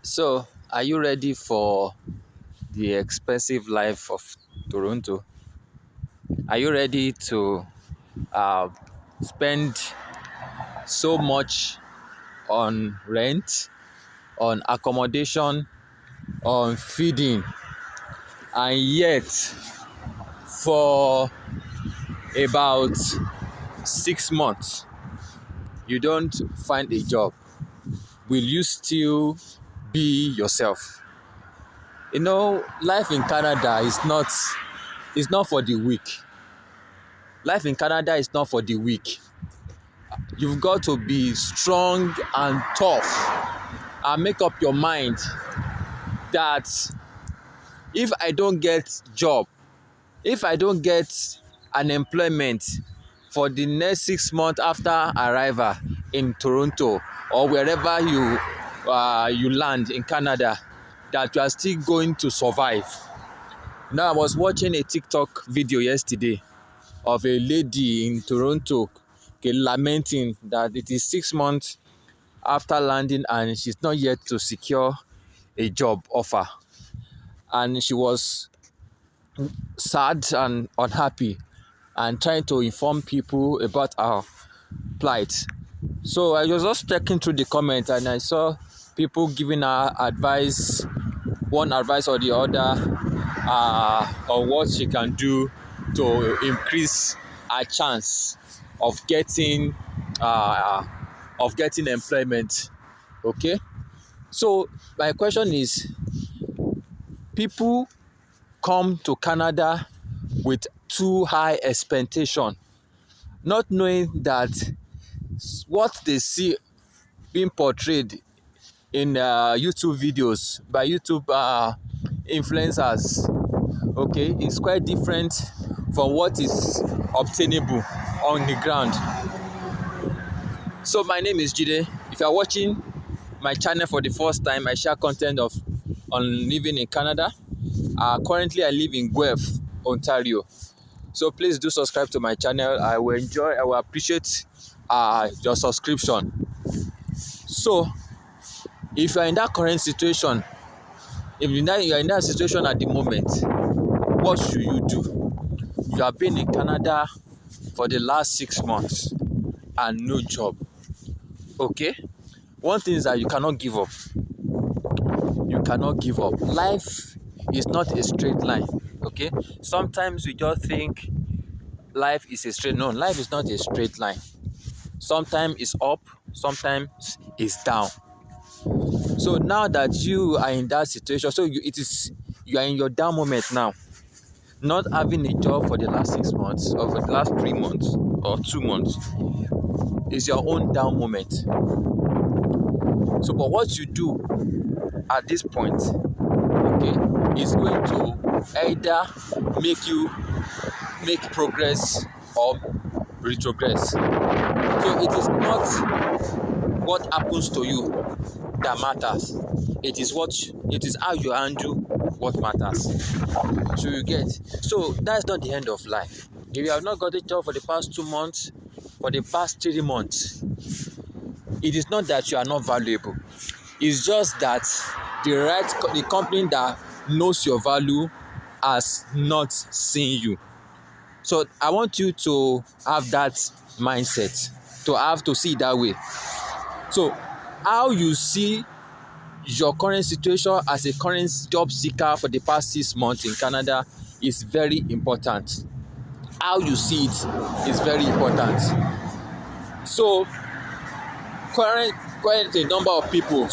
So, are you ready for the expensive life of Toronto? Are you ready to uh, spend so much on rent, on accommodation, on feeding, and yet for about 6 months you don't find a job? Will you still be yourself? Life in Canada is not for the weak. Life in Canada is not for the weak. You've got to be strong and tough and make up your mind that if I don't get job, if I don't get an employment for the next 6 months after arrival in Toronto or wherever you land in Canada, that you are still going to survive. Now, I was watching a TikTok video yesterday of a lady in Toronto, okay, lamenting that it is 6 months after landing and she's not yet to secure a job offer. And she was sad and unhappy and trying to inform people about her plight. So I was just checking through the comments and I saw people giving her advice, one advice or the other, on what she can do to increase her chance of getting employment. Okay, so my question is, people come to Canada with too high expectation, not knowing that what they see being portrayed in YouTube videos by YouTube influencers, okay, is quite different from what is obtainable on the ground. So my name is Jide. If you are watching my channel for the first time, I share content on living in Canada. Currently I live in Guelph, Ontario. So please do subscribe to my channel. I will appreciate your subscription. So if you are in that current situation, if you are in that situation at the moment, what should you do? You have been in Canada for the last 6 months and no job. Okay? One thing is that you cannot give up. You cannot give up. Life is not a straight line. Okay? Sometimes we just think life is a straight. No, life is not a straight line. Sometimes it's up, sometimes it's down. So now that you are in that situation, so you are in your down moment now. Not having a job for the last 6 months or for the last 3 months or 2 months is your own down moment. So, but what you do at this point, okay, is going to either make you make progress or retrogress. So it is not what happens to you that matters. It is how you handle what matters. So you get. So that's not the end of life. If you have not got a job for the past 2 months, for the past 3 months, it is not that you are not valuable. It's just that the company that knows your value has not seen you. So I want you to have that mindset, to see it that way. So how you see your current situation as a current job seeker for the past 6 months in Canada is very important. How you see it is very important. So quite a number of people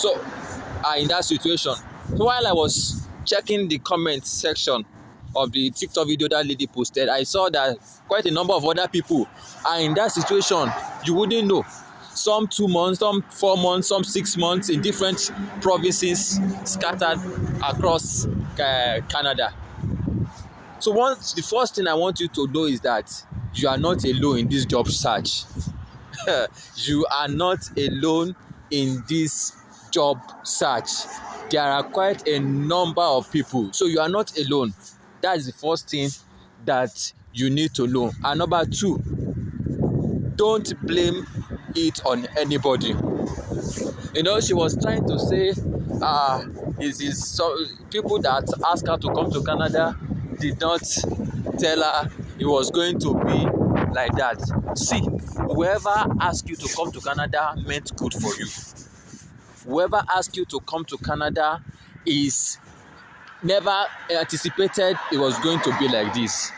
are in that situation. So while I was checking the comment section of the TikTok video that lady posted, I saw that quite a number of other people are in that situation. You wouldn't know. Some 2 months, some 4 months, some 6 months in different provinces scattered across Canada. So the first thing I want you to know is that you are not alone in this job search. You are not alone in this job search. There are quite a number of people. So you are not alone. That is the first thing that you need to know. And number two, don't blame it on anybody. She was trying to say, is so people that asked her to come to Canada did not tell her it was going to be like that. See, whoever asked you to come to Canada meant good for you. Whoever asked you to come to Canada is never anticipated it was going to be like this.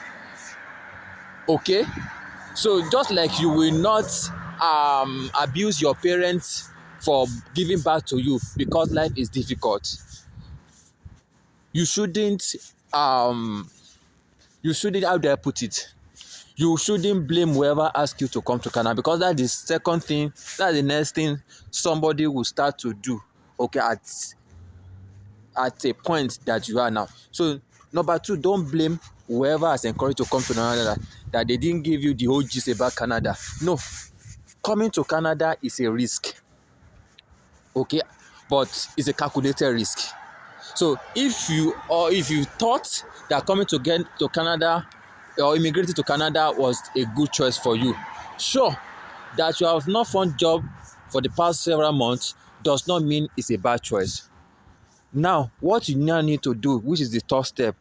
Okay? So just like you will not abuse your parents for giving back to you because life is difficult, you shouldn't how do I put it? You shouldn't blame whoever asked you to come to Canada, because that's the second thing, that's the next thing somebody will start to do, okay, at a point that you are now. So number two, don't blame whoever has encouraged you to come to Canada that they didn't give you the whole gist about Canada. No, coming to Canada is a risk, okay, but it's a calculated risk. So if you thought that coming to Canada or immigrating to Canada was a good choice for you, sure, that you have not found job for the past several months does not mean it's a bad choice. Now, what you now need to do, which is the third step,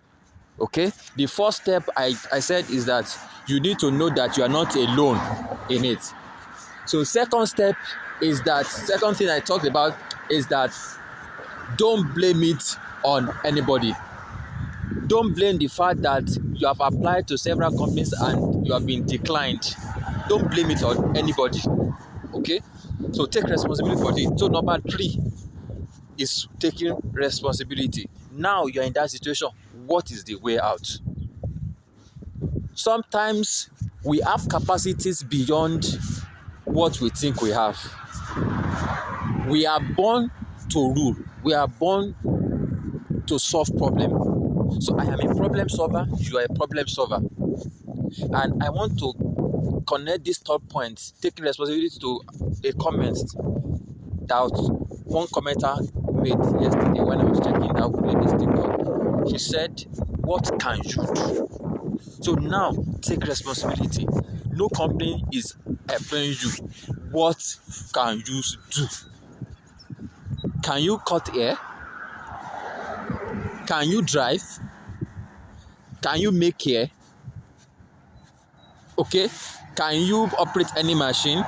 okay? The first step I said is that you need to know that you are not alone in it. So second thing I talked about is that don't blame it on anybody. Don't blame the fact that you have applied to several companies and you have been declined. Don't blame it on anybody, okay? So take responsibility for it. So number 3 is taking responsibility. Now you're in that situation, what is the way out? Sometimes we have capacities beyond what we think we have. We are born to rule. We are born to solve problems. So I am a problem solver, you are a problem solver. And I want to connect this third point, taking responsibility, to a comment that one commenter made yesterday when I was checking out this TikTok. She said, what can you do? So now take responsibility. No company is employing you. What can you do? Can you cut hair? Can you drive? Can you make hair? Okay. Can you operate any machine?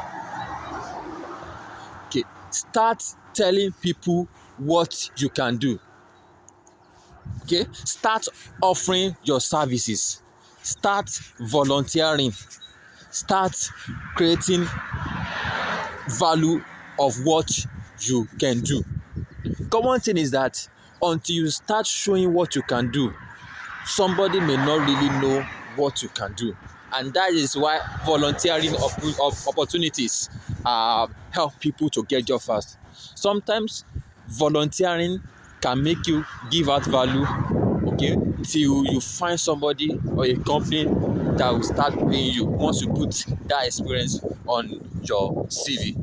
Okay. Start telling people what you can do. Okay. Start offering your services. Start volunteering. Start creating value of what you can do. Common thing is that until you start showing what you can do, somebody may not really know what you can do. And that is why volunteering opportunities help people to get jobs fast. Sometimes volunteering can make you give out value, okay, till you find somebody or a company that will start paying you once you put that experience on your CV.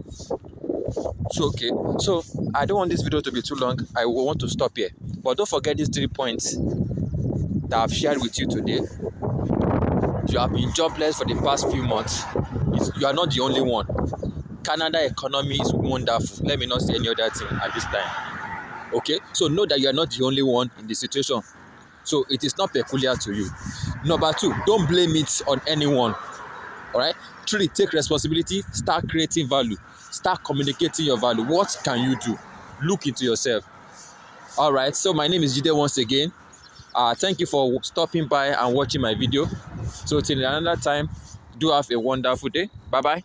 So I don't want this video to be too long. I will want to stop here. But don't forget these 3 points that I've shared with you today. You have been jobless for the past few months. You are not the only one. Canada economy is wonderful. Let me not say any other thing at this time. Okay? So know that you are not the only one in this situation. So it is not peculiar to you. Number 2, don't blame it on anyone. All right? 3, take responsibility. Start creating value. Start communicating your value. What can you do? Look into yourself. All right. So my name is Jide once again. Thank you for stopping by and watching my video. So till another time, do have a wonderful day. Bye-bye.